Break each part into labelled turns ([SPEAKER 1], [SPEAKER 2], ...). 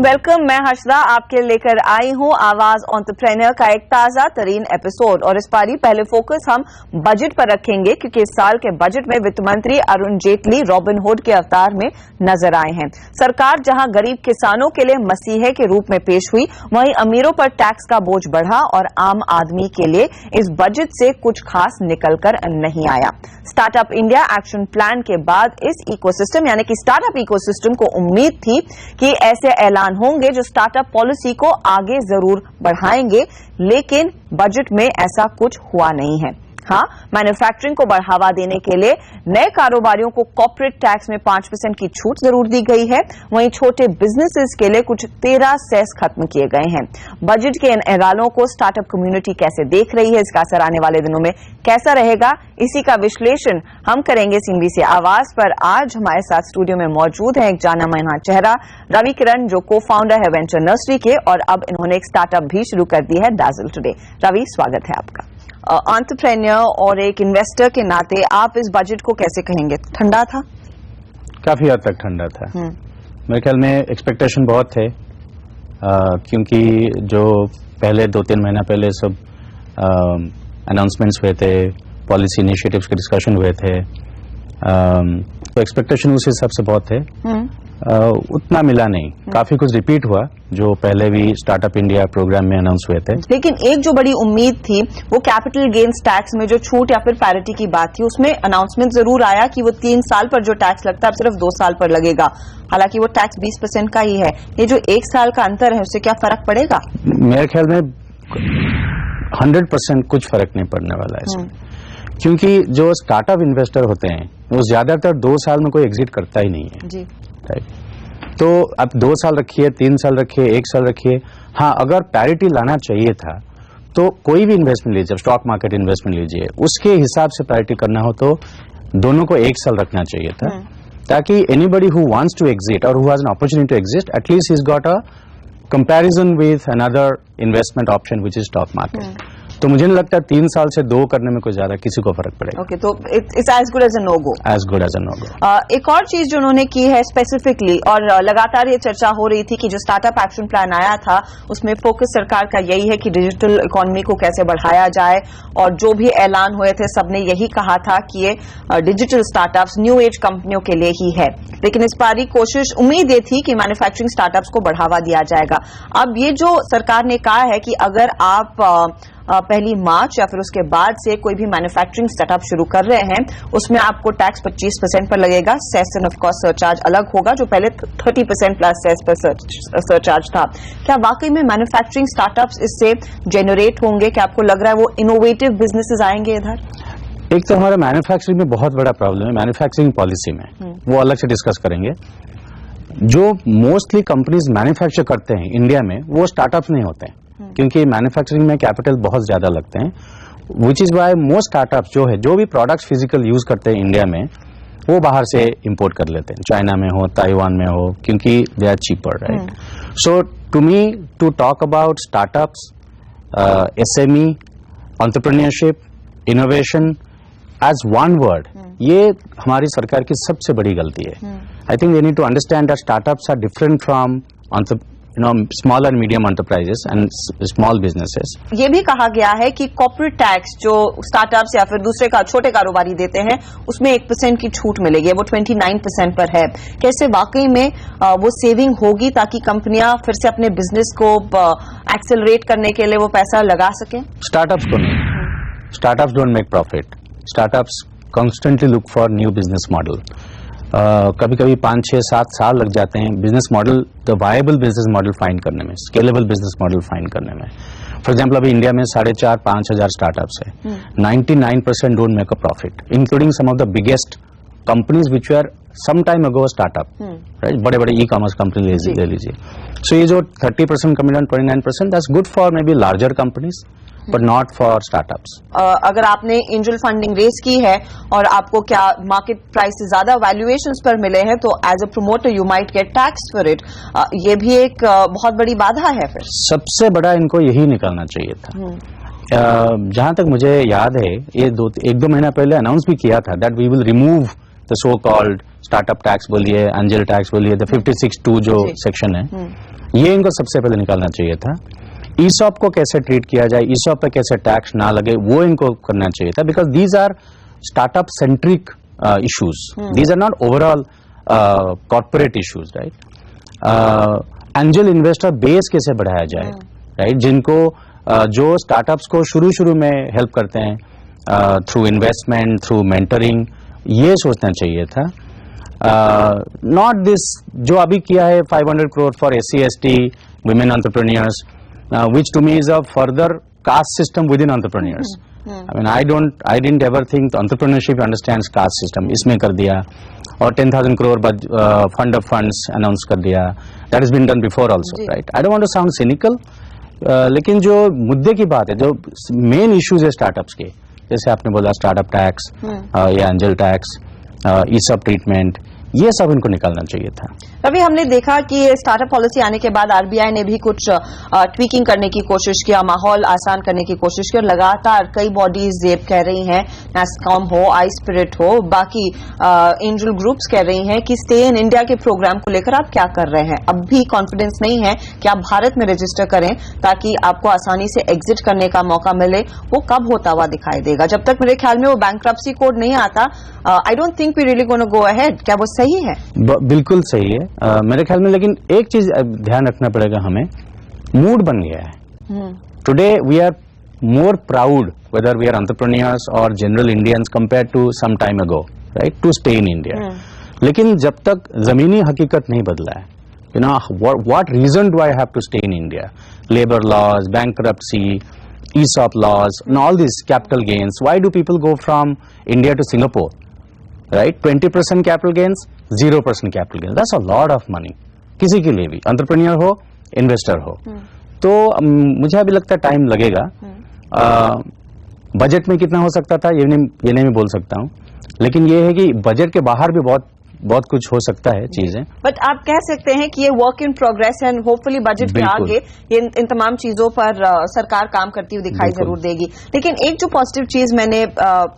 [SPEAKER 1] And welcome. मैं हर्षदा आपके लेकर आई हूं आवाज एंटरप्रेन्योर का एक ताजा तरीन एपिसोड। और इस बारी पहले फोकस हम बजट पर रखेंगे, क्योंकि इस साल के बजट में वित्त मंत्री अरुण जेटली रॉबिन हुड के अवतार में नजर आए हैं। सरकार जहां गरीब किसानों के लिए मसीहे के रूप में पेश हुई, वहीं अमीरों पर टैक्स का बोझ बढ़ा और आम आदमी के लिए इस बजट से कुछ खास निकलकर नहीं आया। स्टार्टअप इंडिया एक्शन प्लान के बाद इस इकोसिस्टम यानी कि स्टार्टअप इकोसिस्टम को उम्मीद थी कि ऐसे ऐलान होंगे जो स्टार्टअप पॉलिसी को आगे जरूर बढ़ाएंगे, लेकिन बजट में ऐसा कुछ हुआ नहीं है। हाँ, मैन्युफैक्चरिंग को बढ़ावा देने के लिए नए कारोबारियों को कॉर्पोरेट टैक्स में 5% की छूट जरूर दी गई है। वहीं छोटे बिजनेसेस के लिए कुछ 13 सेस खत्म किए गए हैं। बजट के इन ऐलानों को स्टार्टअप कम्युनिटी कैसे देख रही है, इसका असर आने वाले दिनों में कैसा रहेगा, इसी का विश्लेषण हम करेंगे CNBC आवाज पर। आज हमारे साथ स्टूडियो में मौजूद है एक जाना माना चेहरा रवि किरण, जो को फाउंडर है वेंचर नर्सरी के, और अब इन्होंने एक स्टार्टअप भी शुरू कर दी है दाजिल टुडे। रवि, स्वागत है आपका। एंटरप्रेन्योर और एक इन्वेस्टर के नाते आप इस बजट को कैसे कहेंगे? ठंडा था?
[SPEAKER 2] काफी हद तक ठंडा था। मेरे ख्याल में एक्सपेक्टेशन बहुत थे, क्योंकि जो पहले 2-3 महीना पहले सब अनाउंसमेंट्स हुए थे, पॉलिसी इनिशिएटिव्स के डिस्कशन हुए थे, तो एक्सपेक्टेशन उस हिसाब से बहुत थे। उतना मिला नहीं, काफी कुछ रिपीट हुआ जो पहले भी स्टार्टअप इंडिया प्रोग्राम में अनाउंस हुए थे।
[SPEAKER 1] लेकिन एक जो बड़ी उम्मीद थी वो कैपिटल गेन्स टैक्स में जो छूट या फिर पैरिटी की बात थी, उसमें अनाउंसमेंट जरूर आया कि वो 3 साल पर जो टैक्स लगता है अब सिर्फ 2 साल पर लगेगा। हालांकि वो टैक्स 20% का ही है। ये जो 1 साल का अंतर है, उससे क्या फर्क पड़ेगा?
[SPEAKER 2] मेरे ख्याल में 100% कुछ फर्क नहीं पड़ने वाला है इसमें, क्योंकि जो स्टार्टअप इन्वेस्टर होते हैं वो ज्यादातर 2 साल में कोई एग्जिट करता ही नहीं है जी। तो अब 2 साल रखिए, 3 साल रखिए, 1 साल रखिए। हाँ, अगर पैरिटी लाना चाहिए था तो कोई भी इन्वेस्टमेंट लीजिए, स्टॉक मार्केट इन्वेस्टमेंट लीजिए, उसके हिसाब से पैरिटी करना हो तो दोनों को 1 साल रखना चाहिए था, ताकि anybody who wants to exit और who has an opportunity to exit, at least is got a comparison with another investment option which is stock market. तो मुझे नहीं लगता 3 साल से 2 करने में कोई ज्यादा किसी को फर्क पड़ेगा।
[SPEAKER 1] ओके, तो it's as good as a no go.
[SPEAKER 2] As good as a no go.
[SPEAKER 1] एक और चीज जो उन्होंने की है स्पेसिफिकली, और लगातार ये चर्चा हो रही थी कि जो स्टार्टअप एक्शन प्लान आया था उसमें फोकस सरकार का यही है कि डिजिटल इकोनॉमी को कैसे बढ़ाया जाए, और जो भी ऐलान हुए थे सबने यही कहा था कि ये डिजिटल स्टार्टअप्स न्यू एज कंपनियों के लिए ही है। लेकिन इस बारी कोशिश, उम्मीद ये थी कि मैन्युफैक्चरिंग स्टार्टअप्स को बढ़ावा दिया जाएगा। अब ये जो सरकार ने कहा है कि अगर आप पहली मार्च या फिर उसके बाद से कोई भी मैन्युफैक्चरिंग सेटअप शुरू कर रहे हैं, उसमें आपको टैक्स 25% पर लगेगा। Cess and of course surcharge अलग होगा, जो पहले 30% प्लस सेस पर सरचार्ज था। क्या वाकई में मैन्युफैक्चरिंग स्टार्टअप्स इससे जेनरेट होंगे? क्या आपको लग रहा है वो इनोवेटिव बिजनेसेस आएंगे इधर?
[SPEAKER 2] एक तो हमारा मैन्युफैक्चरिंग में बहुत बड़ा प्रॉब्लम है, मैन्युफैक्चरिंग पॉलिसी में, वो अलग से डिस्कस करेंगे। जो मोस्टली कंपनीज मैन्युफैक्चर करते हैं इंडिया में, वो स्टार्टअप्स नहीं होते हैं, क्योंकि मैन्युफैक्चरिंग में कैपिटल बहुत ज्यादा लगते हैं, which is why most startups जो भी प्रोडक्ट्स फिजिकल यूज करते हैं इंडिया में, वो बाहर से इंपोर्ट कर लेते हैं, चाइना में हो, ताइवान में हो, क्योंकि they are cheaper, right? So to me, to talk about startups, SME, entrepreneurship, innovation as one word, ये हमारी सरकार की सबसे बड़ी गलती है। I think we need to understand that startups are different from small and medium enterprises and small businesses.
[SPEAKER 1] ये भी कहा गया है कि कॉर्पोरेट टैक्स जो स्टार्टअप्स या फिर दूसरे का छोटे कारोबारी देते हैं, उसमें 1% की छूट मिलेगी, वो 29% पर है। कैसे वाकई में वो सेविंग होगी ताकि कंपनियां फिर से अपने बिजनेस को एक्सेलरेट करने के लिए वो पैसा लगा सकें?
[SPEAKER 2] स्टार्टअप्स को नहीं, startups don't make profit. Startups constantly look for new business model. कभी कभी 5, 6, 7 साल लग जाते हैं business model, the viable business model find करने में, स्केलेबल बिजनेस मॉडल फाइंड करने में। फॉर एग्जाम्पल, अभी इंडिया में 4,500-5,000 हजार स्टार्टअप्स है। 99% don't make a profit, including some of the biggest companies which are some time ago startup, right? बड़े बड़े ई-कॉमर्स कंपनी ले लीजिए। सो ये जो 30% commit 29%, that's good for may be larger companies, but not for startups.
[SPEAKER 1] अगर आपने angel funding race की है और आपको क्या मार्केट प्राइस से ज्यादा वैल्यूएशंस पर मिले हैं, तो as a promoter you might get tax for it. ये भी एक बहुत बड़ी बाधा है। फिर सबसे
[SPEAKER 2] बड़ा इनको यही निकालना चाहिए था। जहां तक मुझे याद है, ये 1-2 महीना पहले अनाउंस भी किया था that we will remove the so called startup tax बोलिए, एंजल टैक्स बोलिए, 56(2) जो सेक्शन है, ये इनको सबसे पहले निकालना चाहिए था। ईसॉप को कैसे ट्रीट किया जाए, ईसॉप पे कैसे टैक्स ना लगे, वो इनको करना चाहिए था, because these are startup centric issues, these are not overall corporate issues, right. Angel investor base कैसे बढ़ाया जाए, राइट, जिनको जो स्टार्टअप्स को शुरू में हेल्प करते हैं थ्रू इन्वेस्टमेंट, थ्रू मेंटरिंग, ये सोचना चाहिए था। नॉट दिस जो अभी किया है 500 crore for SC/ST women entrepreneurs, which to me is a further caste system within entrepreneurs. I mean, I didn't ever think entrepreneurship understands caste system. इसमें कर दिया, और 10,000 crore fund of funds announce कर दिया. That is been done before also, right. I don't want to sound cynical, लेकिन जो मुद्दे की बात है, जो मेन इश्यूज है स्टार्टअप्स के, जैसे आपने बोला स्टार्टअप टैक्स या एंजल टैक्स, ईसॉप ट्रीटमेंट, ये सब इनको निकालना चाहिए था.
[SPEAKER 1] रवि, हमने देखा कि स्टार्टअप पॉलिसी आने के बाद आरबीआई ने भी कुछ ट्वीकिंग करने की कोशिश किया, माहौल आसान करने की कोशिश की, और लगातार कई बॉडीज ये कह रही हैं, नैस्कॉम हो, आई स्पिरिट हो, बाकी एंजल ग्रुप्स कह रही हैं कि स्टे इन इंडिया के प्रोग्राम को लेकर आप क्या कर रहे हैं. अब भी कॉन्फिडेंस नहीं है कि आप भारत में रजिस्टर करें ताकि आपको आसानी से एग्जिट करने का मौका मिले. वो कब होता हुआ दिखाई देगा? जब तक मेरे ख्याल में वो बैंक्रप्सी कोड नहीं आता, I don't think we really gonna go ahead. क्या वो सही है?
[SPEAKER 2] बिल्कुल सही है मेरे ख्याल में, लेकिन एक चीज ध्यान रखना पड़ेगा हमें. मूड बन गया है. Today we are more proud whether we are entrepreneurs और general Indians compare to some time ago, right, to stay in India. लेकिन जब तक जमीनी हकीकत नहीं बदला है, you know, what reason do I have to stay in India? Labour laws, bankruptcy, ESOP laws, and all these capital gains. Why do people go from India to Singapore? Right? 20% capital gains, 0% capital gains. That's a lot of money. किसी के लिए भी, entrepreneur हो, investor हो. तो मुझे अभी लगता है टाइम लगेगा. बजट में कितना हो सकता था ये नहीं बोल सकता हूँ, लेकिन ये है कि बजट के बाहर भी बहुत कुछ हो सकता है चीजें.
[SPEAKER 1] बट आप कह सकते हैं कि ये वर्क इन प्रोग्रेस है, एंड होपफुली बजट के आगे इन तमाम चीजों पर सरकार काम करती हुई दिखाई जरूर देगी. लेकिन एक जो पॉजिटिव चीज मैंने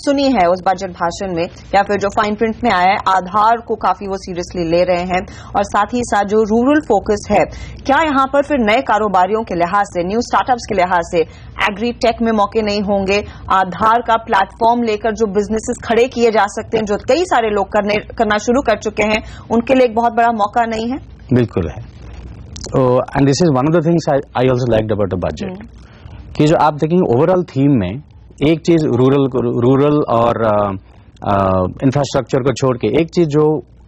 [SPEAKER 1] सुनी है उस बजट भाषण में, या फिर जो फाइन प्रिंट में आया है, आधार को काफी वो सीरियसली ले रहे हैं, और साथ ही साथ जो रूरल फोकस है, क्या यहाँ पर फिर नए कारोबारियों के लिहाज से, न्यू स्टार्टअप्स के लिहाज से एग्री टेक में मौके नहीं होंगे? आधार का प्लेटफॉर्म लेकर जो बिजनेसेस खड़े किए जा सकते हैं, जो कई सारे लोग करना शुरू कर चुके हैं, उनके लिए एक बहुत बड़ा मौका नहीं है?
[SPEAKER 2] बिल्कुल है. And this is one of the things I also liked about the budget, कि जो आप देखेंगे ओवरऑल थीम में एक चीज रूरल और इंफ्रास्ट्रक्चर को छोड़ के एक चीज जो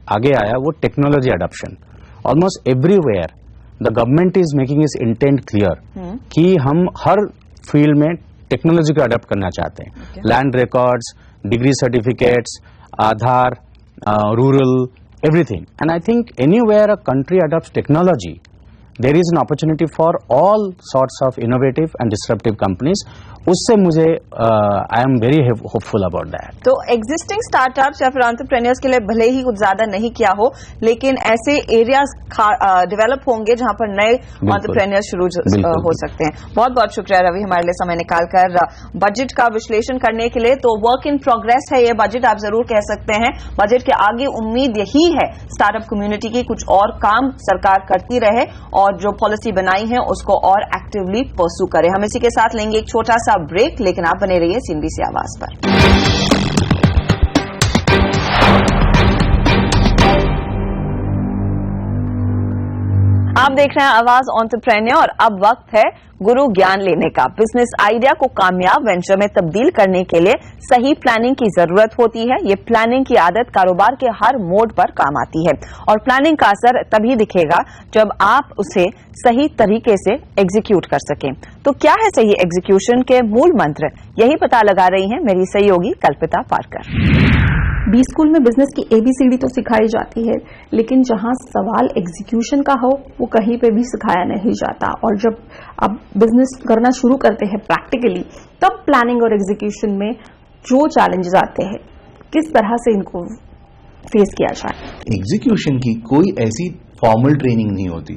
[SPEAKER 2] आगे आया वो technology adoption. Almost everywhere the government is making it's intent clear कि हम हर फील्ड में टेक्नोलॉजी को अडॉप्ट करना चाहते हैं. Land records, degree certificates, Aadhaar, rural, everything. And I think anywhere a country adopts technology, there is an opportunity for all sorts of innovative and disruptive companies. उससे मुझे I am very hopeful about that.
[SPEAKER 1] तो existing startups या फिर entrepreneurs के लिए भले ही कुछ ज्यादा नहीं किया हो, लेकिन ऐसे एरियाज डेवलप होंगे जहां पर नए एंटरप्रेन्योर्स शुरू हो सकते हैं. बहुत बहुत शुक्रिया रवि, हमारे लिए समय निकालकर बजट का विश्लेषण करने के लिए. तो वर्क इन प्रोग्रेस है ये बजट, आप जरूर कह सकते हैं. बजट के आगे उम्मीद यही है स्टार्टअप कम्युनिटी की कुछ और काम सरकार करती रहे, और जो पॉलिसी बनाई है उसको और एक्टिवली परस्यू करे. हम इसी के साथ लेंगे एक छोटा सा ब्रेक, लेकिन आप बने रहिए CNBC आवाज पर. आप देख रहे हैं आवाज एंटरप्रेन्योर, और अब वक्त है गुरु ज्ञान लेने का. बिजनेस आइडिया को कामयाब वेंचर में तब्दील करने के लिए सही प्लानिंग की जरूरत होती है. ये प्लानिंग की आदत कारोबार के हर मोड पर काम आती है, और प्लानिंग का असर तभी दिखेगा जब आप उसे सही तरीके से एग्जीक्यूट कर सकें. तो क्या है सही एग्जीक्यूशन के मूल मंत्र? यही पता लगा रही हैं मेरी सहयोगी कल्पिता पारकर.
[SPEAKER 3] बी स्कूल में बिजनेस की ABCD तो सिखाई जाती है, लेकिन जहां सवाल एग्जीक्यूशन का हो वो कहीं पे भी सिखाया नहीं जाता. और जब आप बिजनेस करना शुरू करते हैं प्रैक्टिकली, तब प्लानिंग और एग्जीक्यूशन में जो चैलेंजेस आते हैं, किस तरह से इनको फेस किया जाए?
[SPEAKER 4] एग्जीक्यूशन की कोई ऐसी फॉर्मल ट्रेनिंग नहीं होती.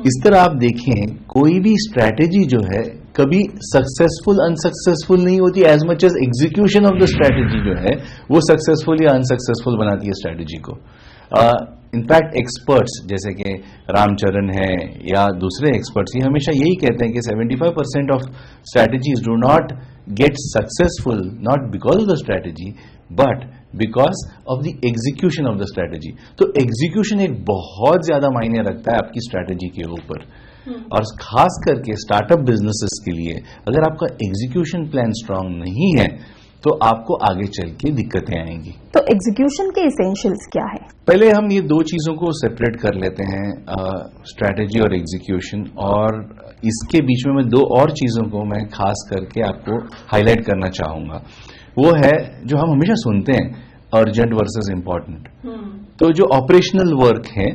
[SPEAKER 4] इस तरह आप देखें, कोई भी स्ट्रैटेजी जो है कभी सक्सेसफुल अनसक्सेसफुल नहीं होती as much as execution of the strategy जो है वो सक्सेसफुल या अनसक्सेसफुल बनाती है स्ट्रैटेजी को। इनफैक्ट एक्सपर्ट्स जैसे कि रामचरण है या दूसरे एक्सपर्ट्स ये हमेशा यही कहते हैं कि 75% of strategies do not get successful not because of the strategy but because of the execution of the strategy. तो एग्जीक्यूशन एक बहुत ज्यादा मायने रखता है आपकी स्ट्रैटेजी के ऊपर, और खास करके स्टार्टअप बिजनेसेस के लिए अगर आपका एग्जीक्यूशन प्लान स्ट्रांग नहीं है तो आपको आगे चल के दिक्कतें आएंगी।
[SPEAKER 3] तो एग्जीक्यूशन के एसेंशियल्स क्या है?
[SPEAKER 4] पहले हम ये दो चीजों को सेपरेट कर लेते हैं, स्ट्रैटेजी और एग्जीक्यूशन, और इसके बीच में मैं दो और चीजों को मैं खास करके आपको हाईलाइट करना चाहूंगा। वो है जो हम हमेशा सुनते हैं, अर्जेंट वर्सेस इंपॉर्टेंट। तो जो ऑपरेशनल वर्क है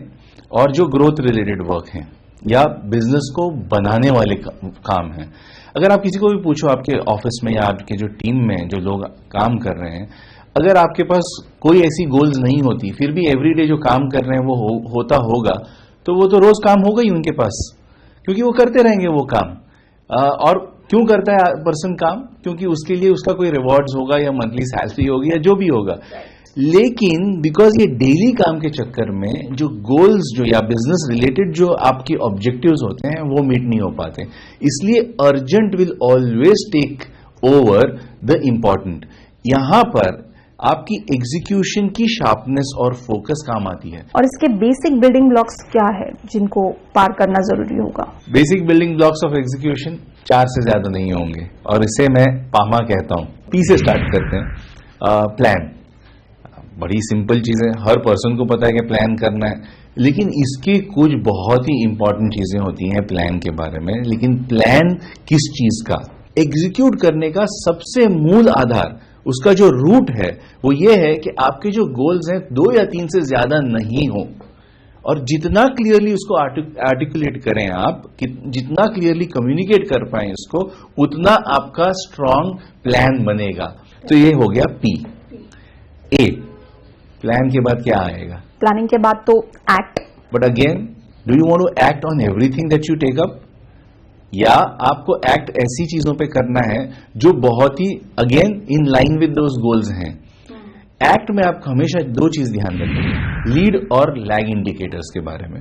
[SPEAKER 4] और जो ग्रोथ रिलेटेड वर्क है या बिजनेस को बनाने वाले काम है, अगर आप किसी को भी पूछो आपके ऑफिस में या आपके जो टीम में जो लोग काम कर रहे हैं, अगर आपके पास कोई ऐसी गोल्स नहीं होती फिर भी एवरीडे जो काम कर रहे हैं वो होता होगा, तो वो तो रोज काम होगा ही उनके पास, क्योंकि वो करते रहेंगे वो काम। और क्यों करता है पर्सन काम? क्योंकि उसके लिए उसका कोई रिवॉर्ड्स होगा या मंथली सैलरी होगी या जो भी होगा। लेकिन बिकॉज ये डेली काम के चक्कर में जो गोल्स जो या बिजनेस रिलेटेड जो आपके ऑब्जेक्टिव्स होते हैं वो मीट नहीं हो पाते, इसलिए urgent will always take over the important. यहां पर आपकी एग्जीक्यूशन की शार्पनेस और फोकस काम आती है।
[SPEAKER 3] और इसके बेसिक बिल्डिंग ब्लॉक्स क्या है जिनको पार करना जरूरी होगा?
[SPEAKER 4] Basic building blocks of execution 4 से ज्यादा नहीं होंगे, और इसे मैं पामा कहता हूं। पी से स्टार्ट करते हैं। प्लान बड़ी सिंपल चीज है, हर पर्सन को पता है कि प्लान करना है, लेकिन इसकी कुछ बहुत ही इंपॉर्टेंट चीजें होती हैं प्लान के बारे में। लेकिन प्लान किस चीज का? एग्जीक्यूट करने का सबसे मूल आधार, उसका जो रूट है वो ये है कि आपके जो गोल्स हैं 2 या 3 से ज्यादा नहीं हो, और जितना क्लियरली उसको आर्टिकुलेट करें आप, जितना क्लियरली कम्युनिकेट कर पाए इसको, उतना आपका स्ट्रांग प्लान बनेगा। तो ये हो गया पी। ए, प्लान के बाद क्या आएगा?
[SPEAKER 3] प्लानिंग के बाद तो act.
[SPEAKER 4] But again, do you want to act on everything that you take up, या आपको एक्ट ऐसी चीजों पे करना है जो बहुत ही again in line with those goals हैं? एक्ट में आप हमेशा 2 चीज ध्यान रखें, लीड और लैग इंडिकेटर्स के बारे में।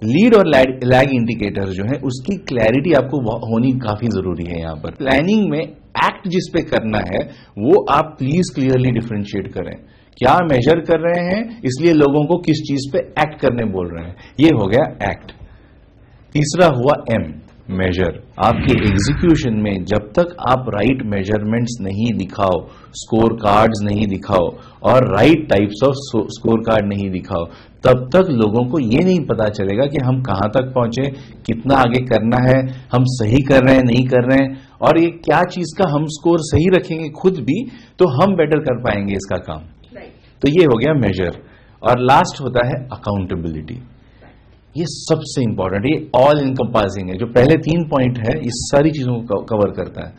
[SPEAKER 4] लीड और लैग इंडिकेटर्स जो है उसकी क्लैरिटी आपको होनी काफी जरूरी है। यहां पर प्लानिंग में एक्ट जिस पे करना है वो आप प्लीज क्लियरली डिफरेंशिएट करें, क्या मेजर कर रहे हैं, इसलिए लोगों को किस चीज पे एक्ट करने बोल रहे हैं। ये हो गया एक्ट। तीसरा हुआ एम, मेजर। आपके एग्जीक्यूशन में जब तक आप राइट मेजरमेंट्स नहीं दिखाओ, स्कोर कार्ड्स नहीं दिखाओ और right types off score card नहीं दिखाओ, तब तक लोगों को ये नहीं पता चलेगा कि हम कहां तक पहुंचे, कितना आगे करना है, हम सही कर रहे हैं नहीं कर रहे हैं, और ये क्या चीज का हम स्कोर सही रखेंगे खुद भी तो हम बेटर कर पाएंगे इसका काम। तो ये हो गया मेजर। और लास्ट होता है अकाउंटेबिलिटी। ये सबसे इंपॉर्टेंट, ये ऑल इनकम्पासिंग है। जो पहले 3 पॉइंट है इस सारी चीजों को कवर करता है,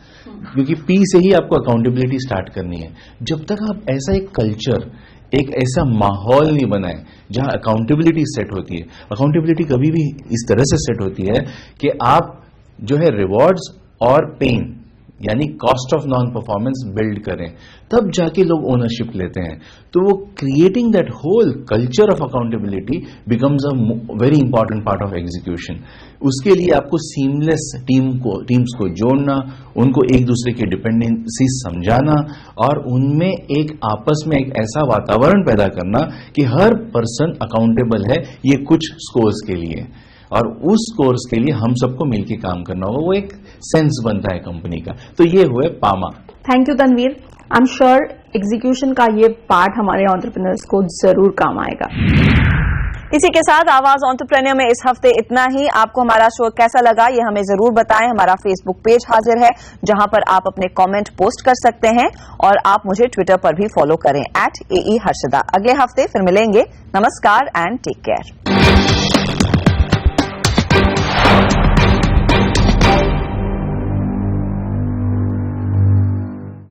[SPEAKER 4] क्योंकि पी से ही आपको अकाउंटेबिलिटी स्टार्ट करनी है। जब तक आप ऐसा एक कल्चर, एक ऐसा माहौल नहीं बनाए जहां अकाउंटेबिलिटी सेट होती है, अकाउंटेबिलिटी कभी भी इस तरह से सेट होती है कि आप जो है रिवॉर्ड्स और पेन यानी cost of non performance build करें, तब जाके लोग ओनरशिप लेते हैं। तो वो creating that whole culture of accountability becomes a very important part of execution. उसके लिए आपको सीमलेस टीम्स को जोड़ना, उनको एक दूसरे की डिपेंडेंसी समझाना और उनमें एक आपस में एक ऐसा वातावरण पैदा करना कि हर पर्सन अकाउंटेबल है ये कुछ स्कोर्स के लिए, और उस कोर्स के लिए हम सबको मिलकर काम करना होगा। वो एक सेंस बनता है कंपनी का। तो ये हुए पामा।
[SPEAKER 3] Thank you Tanveer. I am sure execution का ये पार्ट हमारे एंटरप्रेन्योर्स को जरूर काम आएगा।
[SPEAKER 1] इसी के साथ आवाज एंटरप्रेन्योर में इस हफ्ते इतना ही। आपको हमारा शो कैसा लगा ये हमें जरूर बताएं। हमारा फेसबुक पेज हाजिर है जहां पर आप अपने कमेंट पोस्ट कर सकते हैं, और आप मुझे ट्विटर पर भी फॉलो करें @AE हर्षदा। अगले हफ्ते फिर मिलेंगे। नमस्कार एंड टेक केयर।